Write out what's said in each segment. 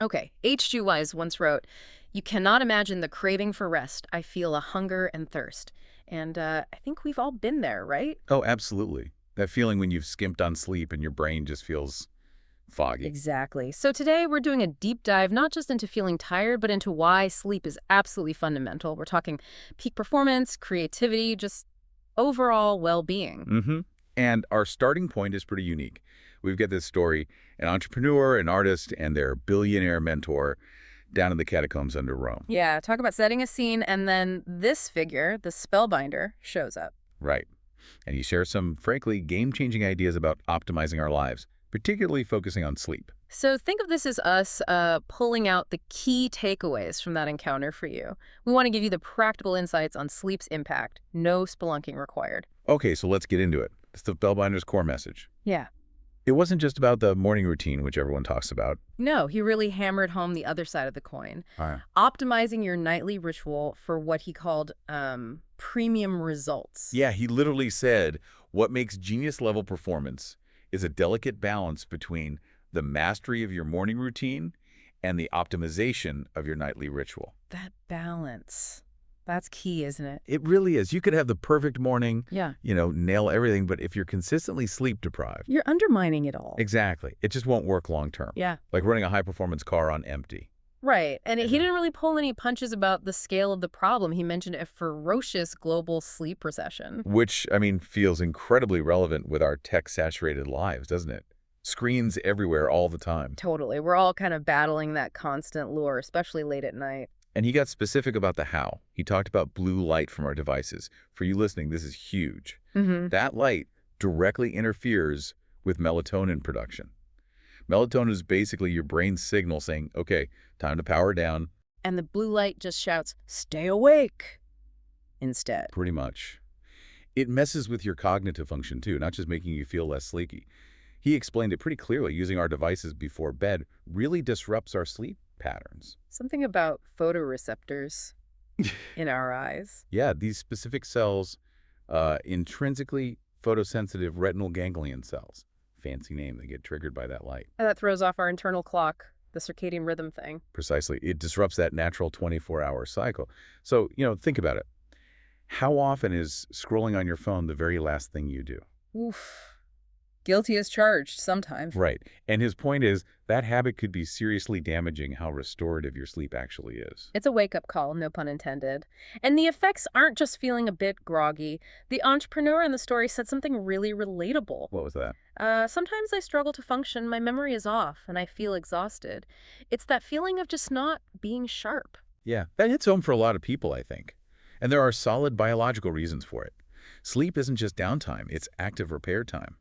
Okay, H.G. Wells once wrote, "You cannot imagine the craving for rest. I feel a hunger and thirst." And I think we've all been there, right? Oh, absolutely. That feeling when you've skimped on sleep and your brain just feels foggy. Exactly. So today we're doing a deep dive not just into feeling tired, but into why sleep is absolutely fundamental. We're talking peak performance, creativity, just overall well-being. Mm-hmm. And our starting point is pretty unique. We've got this story, an entrepreneur, an artist, and their billionaire mentor down in the catacombs under Rome. Yeah, talk about setting a scene, and then this figure, the spellbinder, shows up. Right. And he shares some, frankly, game-changing ideas about optimizing our lives, particularly focusing on sleep. So think of this as us pulling out the key takeaways from that encounter for you. We want to give you the practical insights on sleep's impact. No spelunking required. Okay, so let's get into it. It's the Bellbinder's core message. Yeah. It wasn't just about the morning routine, which everyone talks about. No, he really hammered home the other side of the coin. Uh, Optimizing your nightly ritual for what he called premium results. yeah, he literally said, what makes genius-level performance is a delicate balance between the mastery of your morning routine and the optimization of your nightly ritual. That balance. That's key, isn't it? It really is. You could have the perfect morning, Yeah. nail everything, but if you're consistently sleep deprived, You're undermining it all. exactly, it just won't work long term. Yeah. Like running a high-performance car on empty. Right. And he Yeah. didn't really pull any punches about the scale of the problem. He mentioned a ferocious global sleep recession. Which, I mean, feels incredibly relevant with our tech-saturated lives, doesn't it? Screens everywhere all the time. Totally. We're all kind of battling that constant lure, especially late at night. And he got specific about the how. He talked about blue light from our devices. For you listening, this is huge. Mm-hmm. That light directly interferes with melatonin production. Melatonin is basically your brain's signal saying, okay, time to power down, And the blue light just shouts, "Stay awake," instead. pretty much. It messes with your cognitive function too, not just making you feel less sleepy. He explained it pretty clearly. Using our devices before bed really disrupts our sleep patterns. Something about photoreceptors in our eyes. Yeah, these specific cells, intrinsically photosensitive retinal ganglion cells. Fancy name, they get triggered by that light. And that throws off our internal clock, the circadian rhythm thing. Precisely. It disrupts that natural 24-hour cycle. So, think about it. How often is scrolling on your phone the very last thing you do? Oof. Guilty as charged sometimes. Right. And his point is that habit could be seriously damaging how restorative your sleep actually is. It's a wake-up call, no pun intended. And the effects aren't just feeling a bit groggy. The entrepreneur in the story said something really relatable. What was that? Sometimes I struggle to function, my memory is off, and I feel exhausted. It's that feeling of just not being sharp. Yeah, that hits home for a lot of people, I think. And there are solid biological reasons for it. Sleep isn't just downtime, it's active repair time.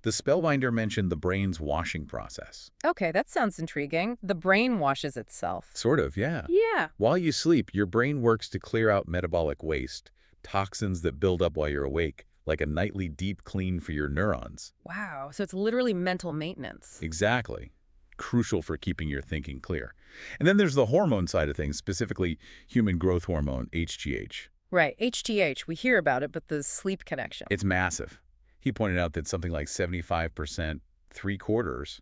The Spellbinder mentioned the brain's washing process. Okay, that sounds intriguing. The brain washes itself. Sort of, yeah. Yeah. While you sleep, your brain works to clear out metabolic waste, toxins that build up while you're awake, like a nightly deep clean for your neurons. Wow, so it's literally mental maintenance. Exactly. Crucial for keeping your thinking clear. And then there's the hormone side of things, specifically human growth hormone, HGH. Right, HGH, we hear about it, but the sleep connection. It's massive. He pointed out that something like 75%, 3/4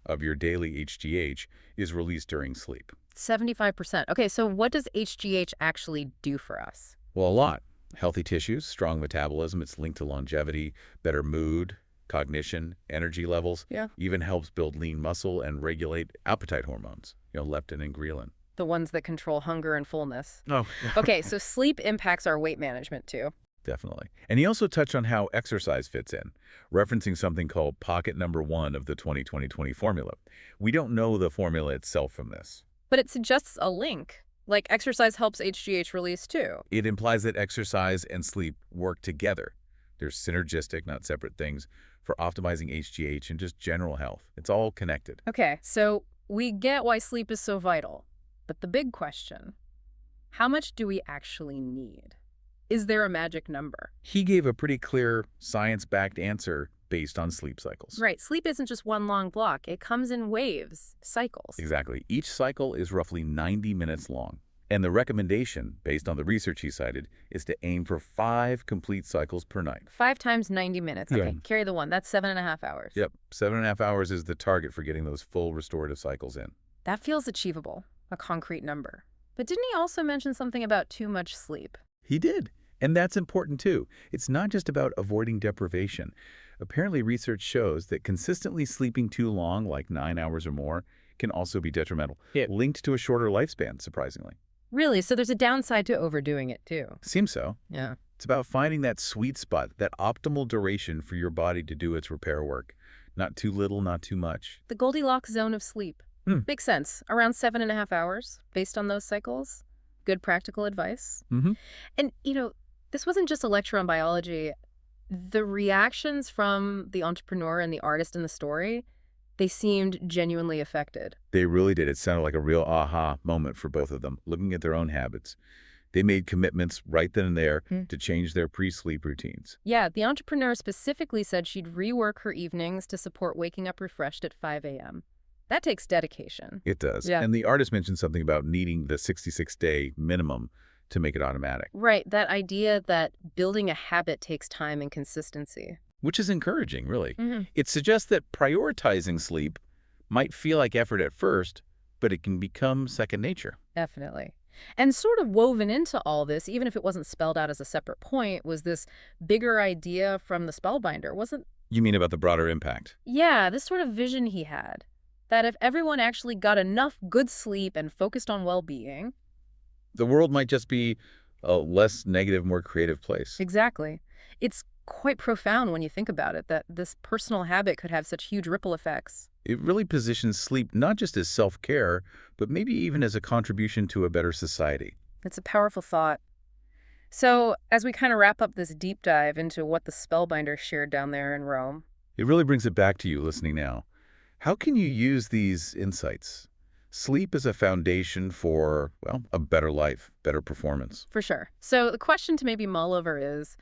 of your daily HGH is released during sleep. 75%. Okay, so what does HGH actually do for us? Well, a lot. Healthy tissues, strong metabolism, it's linked to longevity, better mood, cognition, energy levels. Yeah. Even helps build lean muscle and regulate appetite hormones, leptin and ghrelin. The ones that control hunger and fullness. Oh, Okay, so sleep impacts our weight management too. definitely. And he also touched on how exercise fits in, referencing something called pocket number 1 of the 20-20-20 formula. We don't know the formula itself from this. But it suggests a link. Like exercise helps HGH release too. It implies that exercise and sleep work together. They're synergistic, not separate things, for optimizing HGH and just general health. It's all connected. Okay, so we get why sleep is so vital. But the big question, how much do we actually need? Is there a magic number? He gave a pretty clear, science-backed answer based on sleep cycles. Right, sleep isn't just one long block. It comes in waves, cycles. Exactly. Each cycle is roughly 90 minutes long. And the recommendation, based on the research he cited, is to aim for 5 complete cycles per night. 5 times 90 minutes. Okay, Yeah. carry the one. That's 7.5 hours. Yep, 7.5 hours is the target for getting those full restorative cycles in. That feels achievable, a concrete number. But didn't he also mention something about too much sleep? He did. And that's important too. It's not just about avoiding deprivation. Apparently, research shows that consistently sleeping too long, like 9 hours or more, can also be detrimental, linked to a shorter lifespan, surprisingly. Really? So there's a downside to overdoing it, too. Seems so. Yeah. It's about finding that sweet spot, that optimal duration for your body to do its repair work. Not too little, not too much. The Goldilocks zone of sleep. Hmm. Makes sense. Around 7.5 hours, based on those cycles. Good practical advice. Mm-hmm. And, this wasn't just a lecture on biology. The reactions from the entrepreneur and the artist in the story, they seemed genuinely affected. They really did. It sounded like a real aha moment for both of them, looking at their own habits. They made commitments right then and there to change their pre-sleep routines. Yeah, the entrepreneur specifically said she'd rework her evenings to support waking up refreshed at 5 a.m. That takes dedication. It does. Yeah. And the artist mentioned something about needing the 66-day minimum to make it automatic. Right, that idea that building a habit takes time and consistency. Which is encouraging, really. Mm-hmm. It suggests that prioritizing sleep might feel like effort at first, but it can become second nature. Definitely. And sort of woven into all this, even if it wasn't spelled out as a separate point, was this bigger idea from the spellbinder, wasn't? You mean about the broader impact? Yeah, this sort of vision he had. That if everyone actually got enough good sleep and focused on well-being. The world might just be a less negative, more creative place. Exactly. It's quite profound when you think about it, that this personal habit could have such huge ripple effects. It really positions sleep not just as self-care, but maybe even as a contribution to a better society. It's a powerful thought. So, as we kind of wrap up this deep dive into what the spellbinder shared down there in Rome. It really brings it back to you listening now. How can you use these insights? Sleep is a foundation for, well, a better life, better performance. For sure. So the question to maybe mull over is,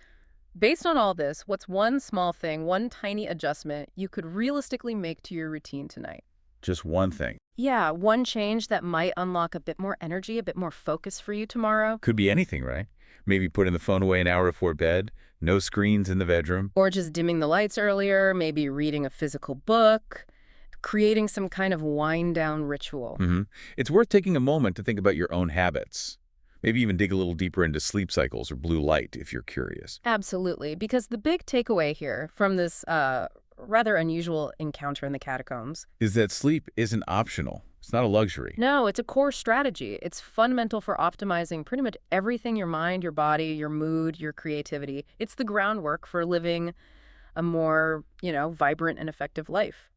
based on all this, what's one small thing, one tiny adjustment you could realistically make to your routine tonight? Just one thing. Yeah, one change that might unlock a bit more energy, a bit more focus for you tomorrow. Could be anything, right? Maybe putting the phone away an hour before bed, no screens in the bedroom. Or just dimming the lights earlier, maybe reading a physical book, creating some kind of wind-down ritual. It's worth taking a moment to think about your own habits. Maybe even dig a little deeper into sleep cycles or blue light if you're curious. Absolutely, because the big takeaway here from this rather unusual encounter in the catacombs Is that sleep isn't optional. It's not a luxury. No, it's a core strategy. It's fundamental for optimizing pretty much everything: your mind, your body, your mood, your creativity. It's the groundwork for living a more, vibrant and effective life.